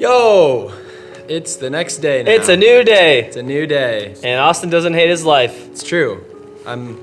Yo, it's the next day now. It's a new day. It's a new day. And Austin doesn't hate his life. It's true. I'm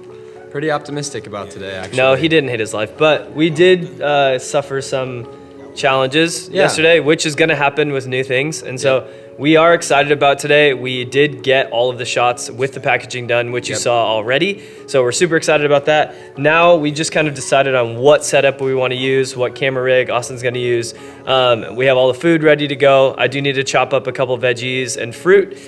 pretty optimistic about today, actually. No, he didn't hate his life, but we did suffer some challenges yesterday, which is going to happen with new things. And so we are excited about today. We did get all of the shots with the packaging done, which you saw already. So we're super excited about that. Now we just kind of decided on what setup we want to use, what camera rig Austin's going to use. We have all the food ready to go. I do need to chop up a couple veggies and fruit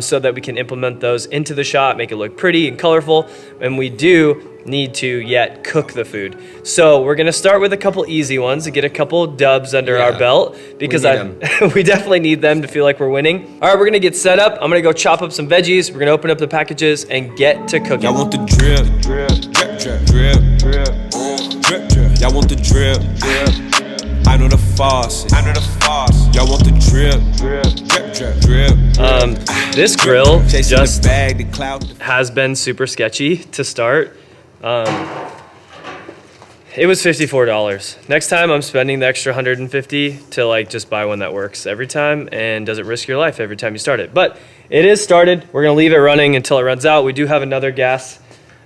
so that we can implement those into the shot, make it look pretty and colorful. And we do need to yet cook the food. So we're gonna start with a couple easy ones to get a couple dubs under our belt, because we definitely need them to feel like we're winning. All right, we're gonna get set up. I'm gonna go chop up some veggies. We're gonna open up the packages and get to cooking. Y'all want the drip, drip, drip, drip, drip, drip, drip. Y'all want the drip, drip. I know the faucet. I know the faucet. Y'all want the drip, drip, drip, drip, drip. This grill just has been super sketchy to start. It was $54. Next time I'm spending the extra $150 to like just buy one that works every time and doesn't risk your life every time you start it. But it is started. We're gonna leave it running until it runs out. We do have another gas,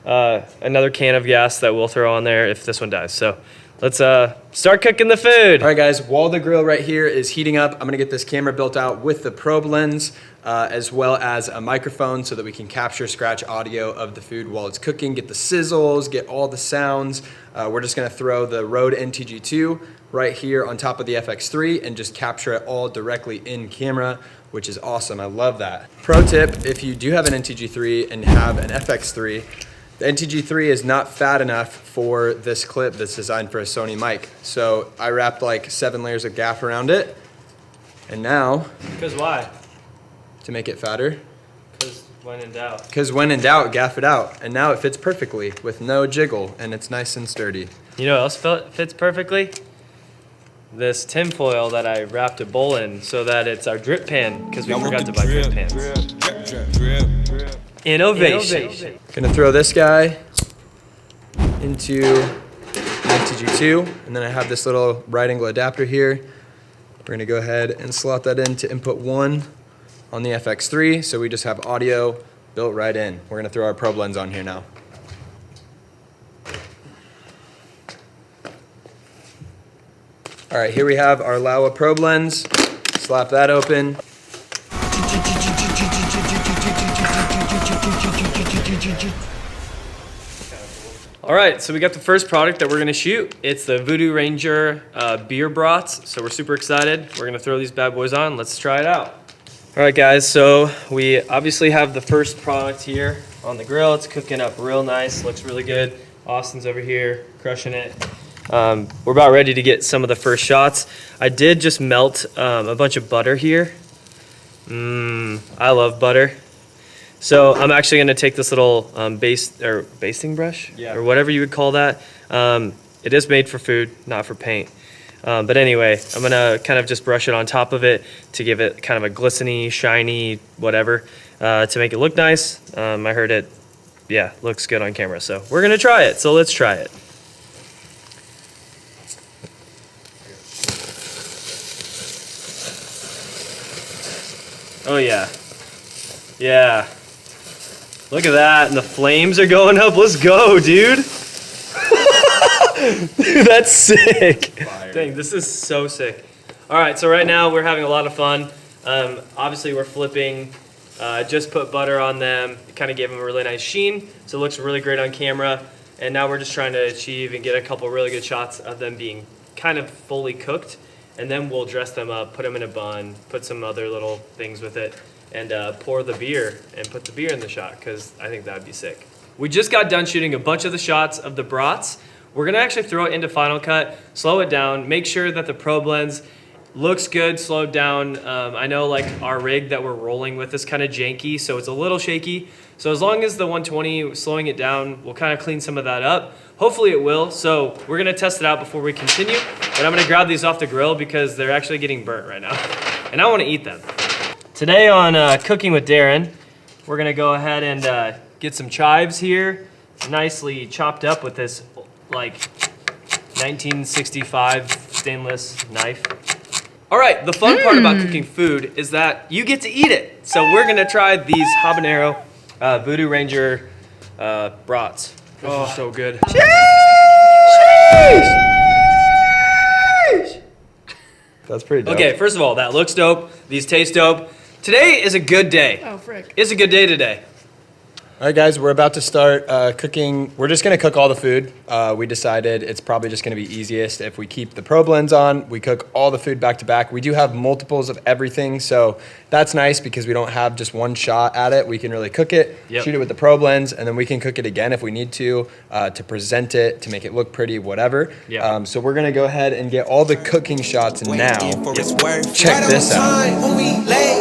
another can of gas that we'll throw on there if this one dies. So let's start cooking the food. All right, guys, while the grill right here is heating up, I'm gonna get this camera built out with the probe lens, as well as a microphone so that we can capture scratch audio of the food while it's cooking, get the sizzles, get all the sounds. We're just gonna throw the Rode NTG2 right here on top of the FX3 and just capture it all directly in camera, which is awesome. I love that. Pro tip, if you do have an NTG3 and have an FX3, the NTG3 is not fat enough for this clip that's designed for a Sony mic. So I wrapped like 7 layers of gaff around it. And now, Because why? to make it fatter, Because when in doubt. because when in doubt, gaff it out. And now it fits perfectly with no jiggle, and it's nice and sturdy. You know what else fits perfectly? This tin foil that I wrapped a bowl in so that it's our drip pan, because we forgot to buy drip pans. Drip, drip, drip, drip. Innovation. Gonna throw this guy into NTG2, and then I have this little right angle adapter here. We're gonna go ahead and slot that into input 1 on the FX3, so we just have audio built right in. We're gonna throw our probe lens on here now. All right, here we have our Laowa probe lens. Slap that open. All right, so we got the first product that we're gonna shoot. It's the Voodoo Ranger beer brats. So we're super excited. We're gonna throw these bad boys on. Let's try it out. All right, guys, so we obviously have the first product here on the grill. It's cooking up real nice, looks really good. Austin's over here crushing it. We're about ready to get some of the first shots. I did just melt a bunch of butter here. I love butter. So I'm actually gonna take this little basting brush, or whatever you would call that. It is made for food, not for paint. But anyway, I'm gonna kind of just brush it on top of it to give it kind of a glistening, shiny, whatever, to make it look nice. I heard it, looks good on camera. So we're gonna try it, so let's try it. Oh yeah, yeah. Look at that, and the flames are going up. Let's go, dude. Dude, that's sick. Fire. Dang, this is so sick. All right, so right now we're having a lot of fun. Obviously we're flipping, just put butter on them. It kind of gave them a really nice sheen, so it looks really great on camera. And now we're just trying to achieve and get a couple really good shots of them being kind of fully cooked. And then we'll dress them up, put them in a bun, put some other little things with it, and pour the beer and put the beer in the shot, because I think that would be sick. We just got done shooting a bunch of the shots of the brats. We're gonna actually throw it into Final Cut, slow it down, make sure that the probe lens looks good, slowed down. I know like our rig that we're rolling with is kind of janky, so it's a little shaky. So as long as the 120, slowing it down, will kind of clean some of that up. Hopefully it will, so we're gonna test it out before we continue. But I'm gonna grab these off the grill because they're actually getting burnt right now. And I wanna eat them. Today on Cooking with Darren, we're gonna go ahead and get some chives here, nicely chopped up with this like 1965 stainless knife. All right, the fun part about cooking food is that you get to eat it. So we're gonna try these habanero Voodoo Ranger brats. Those are so good. That's pretty dope. Okay, first of all, that looks dope. These taste dope. Today is a good day. Oh, frick. It's a good day today. All right, guys, we're about to start cooking. We're just going to cook all the food. We decided it's probably just going to be easiest if we keep the probe lens on. We cook all the food back to back. We do have multiples of everything, so that's nice because we don't have just one shot at it. We can really cook it, shoot it with the probe lens, and then we can cook it again if we need to present it, to make it look pretty, whatever. So we're going to go ahead and get all the cooking shots now. Check this out.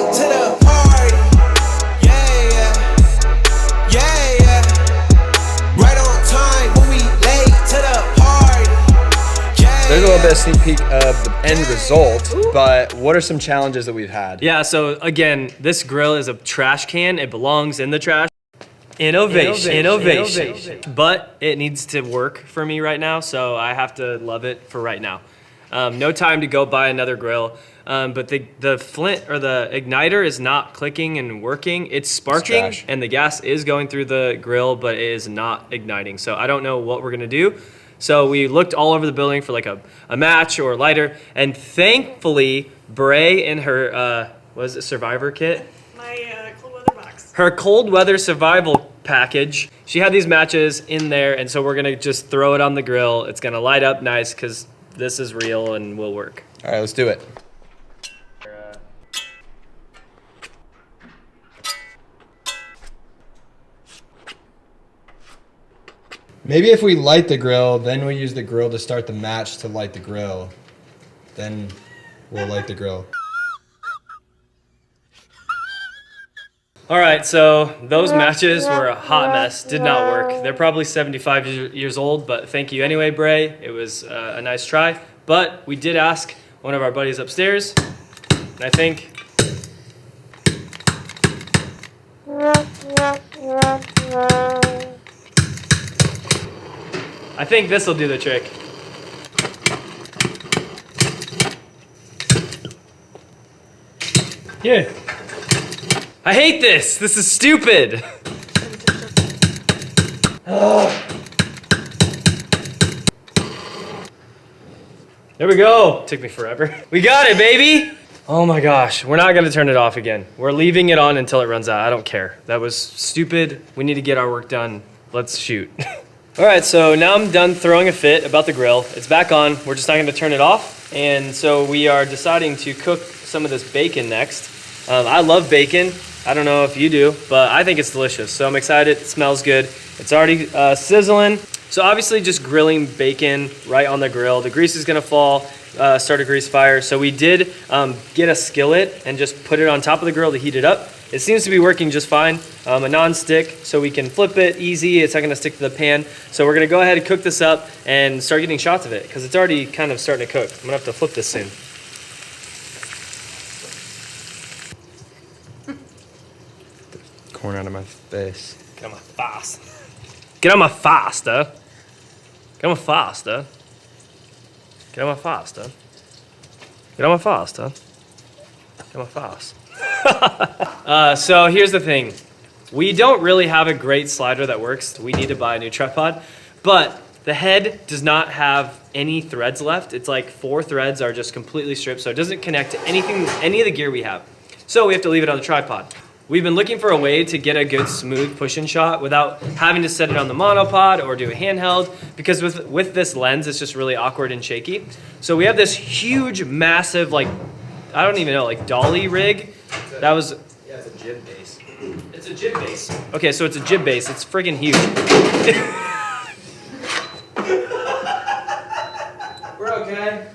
There's a little bit of sneak peek of the end result, but what are some challenges that we've had? Yeah, so again, this grill is a trash can. It belongs in the trash. Innovation. But it needs to work for me right now, so I have to love it for right now. No time to go buy another grill. But the flint or the igniter is not clicking and working. It's sparking and the gas is going through the grill, but it is not igniting. So I don't know what we're gonna do. So we looked all over the building for like a match or a lighter, and thankfully Bray in her was it survivor kit? My cold weather box. Her cold weather survival package. She had these matches in there, and so we're gonna just throw it on the grill. It's gonna light up nice because this is real and will work. All right, let's do it. Maybe if we light the grill, then we use the grill to start the match to light the grill. Then we'll light the grill. All right, so those matches were a hot mess. Did not work. They're probably 75 years old, but thank you anyway, Bray. It was a nice try. But we did ask one of our buddies upstairs, and I think this will do the trick. Yeah. I hate this. This is stupid. There we go. Took me forever. We got it, baby. Oh my gosh. We're not going to turn it off again. We're leaving it on until it runs out. I don't care. That was stupid. We need to get our work done. Let's shoot. All right, so now I'm done throwing a fit about the grill. It's back on. We're just not going to turn it off. And so we are deciding to cook some of this bacon next. I love bacon. I don't know if you do, but I think it's delicious. So I'm excited. It smells good. It's already sizzling. So obviously just grilling bacon right on the grill. The grease is going to fall, start a grease fire. So we did get a skillet and just put it on top of the grill to heat it up. It seems to be working just fine. A non-stick, so we can flip it easy. It's not gonna stick to the pan. So we're gonna go ahead and cook this up and start getting shots of it because it's already kind of starting to cook. I'm gonna have to flip this soon. Corn out of my face. Get on my face. Get on my face, duh. Get on my face, duh. Get on my face, duh. Get on my face, duh. Get on my face. So here's the thing. We don't really have a great slider that works. We need to buy a new tripod, but the head does not have any threads left. It's like 4 threads are just completely stripped, so it doesn't connect to anything, any of the gear we have. So we have to leave it on the tripod. We've been looking for a way to get a good smooth push-in shot without having to set it on the monopod or do a handheld, because with this lens, it's just really awkward and shaky. So we have this huge, massive, like, I don't even know, like dolly rig. That was... Yeah, it's a jib base. It's a jib base. Okay, so it's a jib base. It's friggin' huge. We're okay.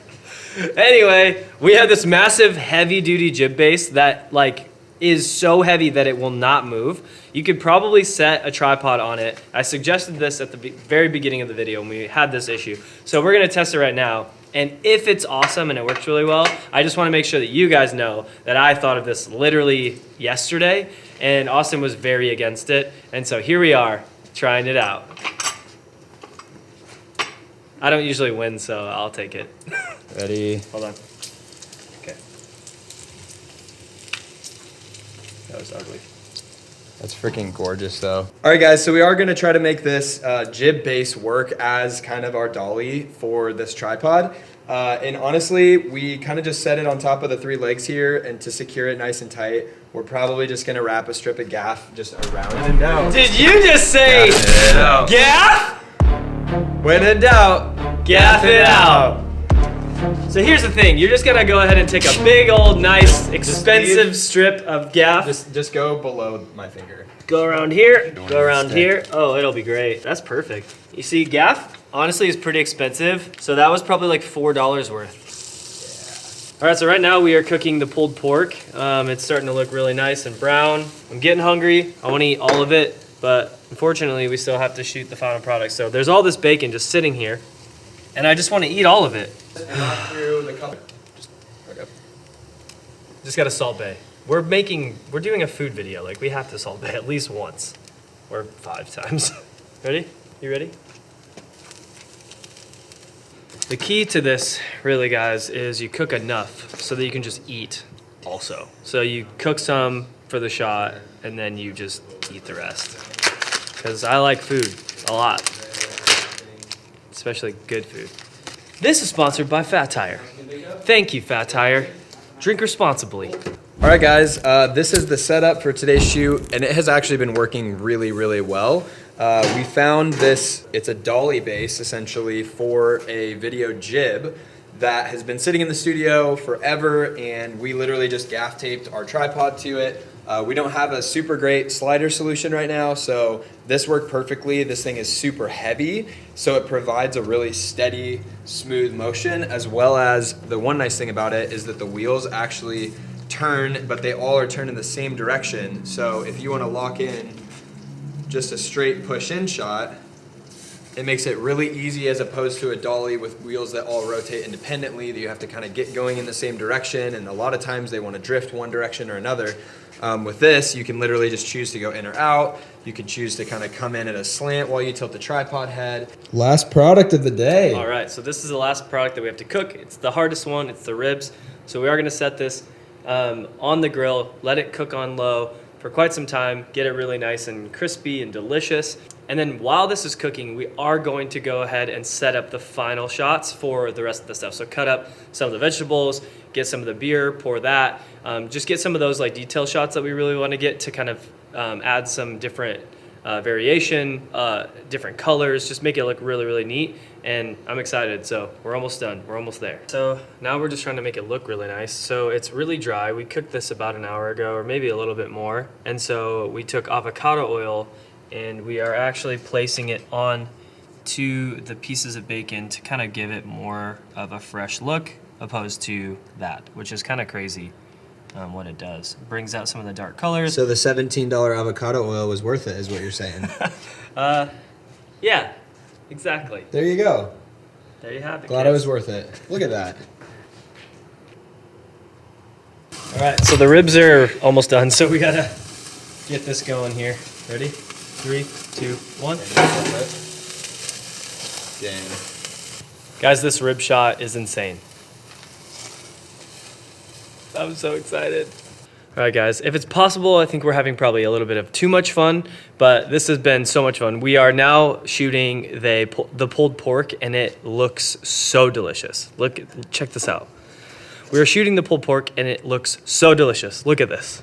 Anyway, we have this massive heavy-duty jib base that, like, is so heavy that it will not move. You could probably set a tripod on it. I suggested this at the very beginning of the video when we had this issue. So we're gonna test it right now. And if it's awesome and it works really well, I just wanna make sure that you guys know that I thought of this literally yesterday, and Austin was very against it. And so here we are, trying it out. I don't usually win, so I'll take it. Ready? Hold on. Okay. That was ugly. That's freaking gorgeous though. All right guys, so we are gonna try to make this jib base work as kind of our dolly for this tripod. And honestly, we kind of just set it on top of the 3 legs here, and to secure it nice and tight, we're probably just gonna wrap a strip of gaff just around it. No. Did you just say gaff? When in doubt, Gaff it out. So here's the thing, you're just gonna go ahead and take a big old nice expensive strip of gaff. just go below my finger. Go around here, go around here. Oh, it'll be great. That's perfect. You see, gaff honestly is pretty expensive, so that was probably like $4 worth. Yeah. All right, so right now we are cooking the pulled pork. It's starting to look really nice and brown. I'm getting hungry. I want to eat all of it, but unfortunately we still have to shoot the final product. So there's all this bacon just sitting here, and I just want to eat all of it. Not through the color. Just got to Salt Bay. We're doing a food video. Like, we have to Salt Bay at least once or 5 times. Ready? You ready? The key to this, really, guys, is you cook enough so that you can just eat also. So you cook some for the shot, and then you just eat the rest. Because I like food a lot, especially good food. This is sponsored by Fat Tire. Thank you, Fat Tire. Drink responsibly. All right, guys, this is the setup for today's shoot, and it has actually been working really, really well. We found this, it's a dolly base, essentially, for a video jib that has been sitting in the studio forever, and we literally just gaff taped our tripod to it. We don't have a super great slider solution right now, so this worked perfectly. This thing is super heavy, so it provides a really steady, smooth motion, as well as the one nice thing about it is that the wheels actually turn, but they all are turned in the same direction. So if you want to lock in just a straight push-in shot, it makes it really easy as opposed to a dolly with wheels that all rotate independently, that you have to kind of get going in the same direction, and a lot of times they want to drift one direction or another. With this, you can literally just choose to go in or out. You can choose to kind of come in at a slant while you tilt the tripod head. Last product of the day. All right, so this is the last product that we have to cook. It's the hardest one, it's the ribs. So we are gonna set this on the grill, let it cook on low for quite some time, get it really nice and crispy and delicious. And then while this is cooking, we are going to go ahead and set up the final shots for the rest of the stuff. So cut up some of the vegetables, get some of the beer, pour that. Just get some of those like detail shots that we really want to get to kind of add some different variation, different colors, just make it look really, really neat. And I'm excited, so we're almost done. We're almost there. So now we're just trying to make it look really nice. So it's really dry. We cooked this about an hour ago, or maybe a little bit more. And so we took avocado oil, and we are actually placing it on to the pieces of bacon to kind of give it more of a fresh look opposed to that, which is kind of crazy what it does. It brings out some of the dark colors. So the $17 avocado oil was worth it, is what you're saying. Yeah, exactly. There you go. There you have it. Glad it was worth it. Look at that. All right, so the ribs are almost done, so we gotta get this going here. Ready? 3, 2, 1. Dang. Guys, this rib shot is insane. I'm so excited. All right, guys, if it's possible, I think we're having probably a little bit of too much fun, but this has been so much fun. We are now shooting the pulled pork, and it looks so delicious. Look, check this out. We are shooting the pulled pork, and it looks so delicious. Look at this.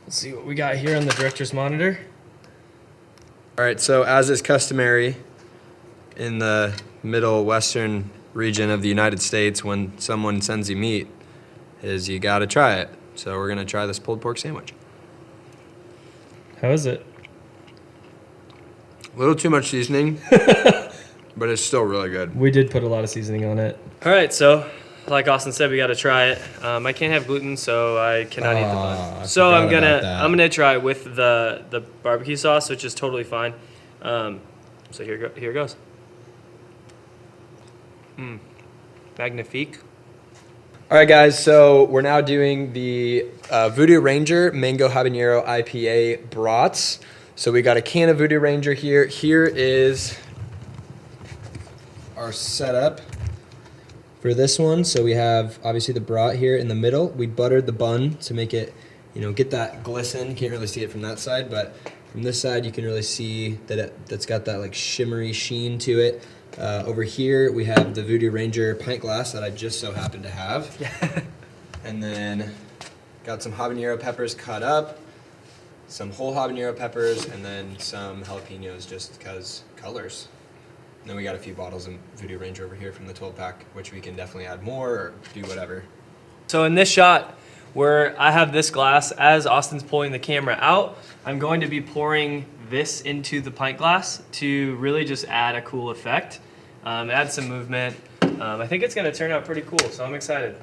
Let's see what we got here on the director's monitor. All right, so as is customary in the middle western region of the United States, when someone sends you meat, is you gotta try it. So we're gonna try this pulled pork sandwich. How is it? A little too much seasoning, but it's still really good. We did put a lot of seasoning on it. All right, so like Austin said, we got to try it. I can't have gluten, so I cannot eat the bun. So I'm gonna try it with the barbecue sauce, which is totally fine. So here goes. Magnifique. All right, guys, so we're now doing the Voodoo Ranger Mango Habanero IPA brats. So we got a can of Voodoo Ranger here. Here is our setup for this one. So we have obviously the brat here in the middle. We buttered the bun to make it, you know, get that glisten. Can't really see it from that side, but from this side you can really see that that's got that like shimmery sheen to it. Over here we have the Voodoo Ranger pint glass that I just so happen to have. And then got some habanero peppers cut up, some whole habanero peppers, and then some jalapenos just because colors. And then we got a few bottles of Voodoo Ranger over here from the 12-pack, which we can definitely add more or do whatever. So in this shot, where I have this glass, as Austin's pulling the camera out, I'm going to be pouring this into the pint glass to really just add a cool effect, add some movement. I think it's gonna turn out pretty cool, so I'm excited.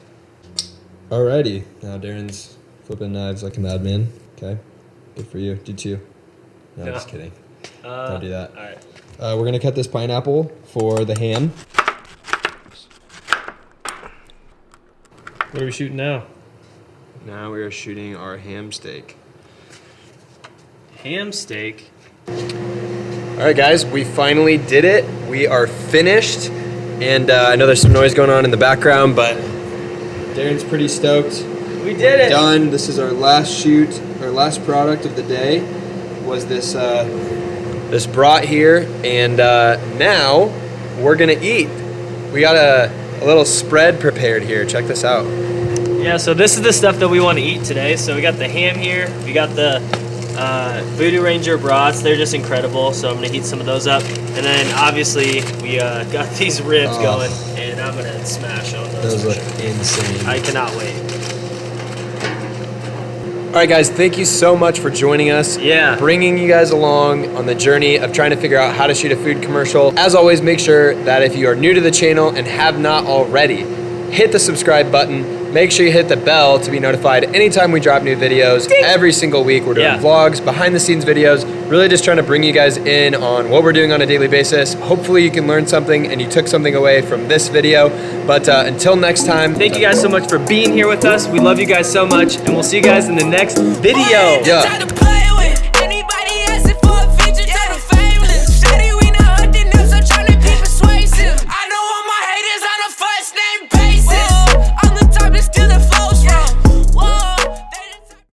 Alrighty, now Darren's flipping knives like a madman. Okay, good for you. Do too. No, I'm just kidding. Don't do that. All right. We're gonna cut this pineapple for the ham. What are we shooting now? Now we are shooting our ham steak. Ham steak. All right, guys, we finally did it. We are finished, and I know there's some noise going on in the background, but Darren's pretty stoked. We did it. Done. This is our last shoot. Our last product of the day was this this brat here, and now we're gonna eat. We got a little spread prepared here. Check this out. Yeah, so this is the stuff that we want to eat today. So we got the ham here. We got the Voodoo Ranger brats. They're just incredible. So I'm gonna heat some of those up, and then obviously we got these ribs going, and I'm gonna smash on those. Those look insane. I cannot wait. All right, guys, thank you so much for joining us. Yeah. Bringing you guys along on the journey of trying to figure out how to shoot a food commercial. As always, make sure that if you are new to the channel and have not already, hit the subscribe button. Make sure you hit the bell to be notified anytime we drop new videos. Ding. Every single week we're doing vlogs, behind the scenes videos, really just trying to bring you guys in on what we're doing on a daily basis. Hopefully you can learn something and you took something away from this video. But until next time. Thank you guys so much for being here with us. We love you guys so much, and we'll see you guys in the next video. Yeah.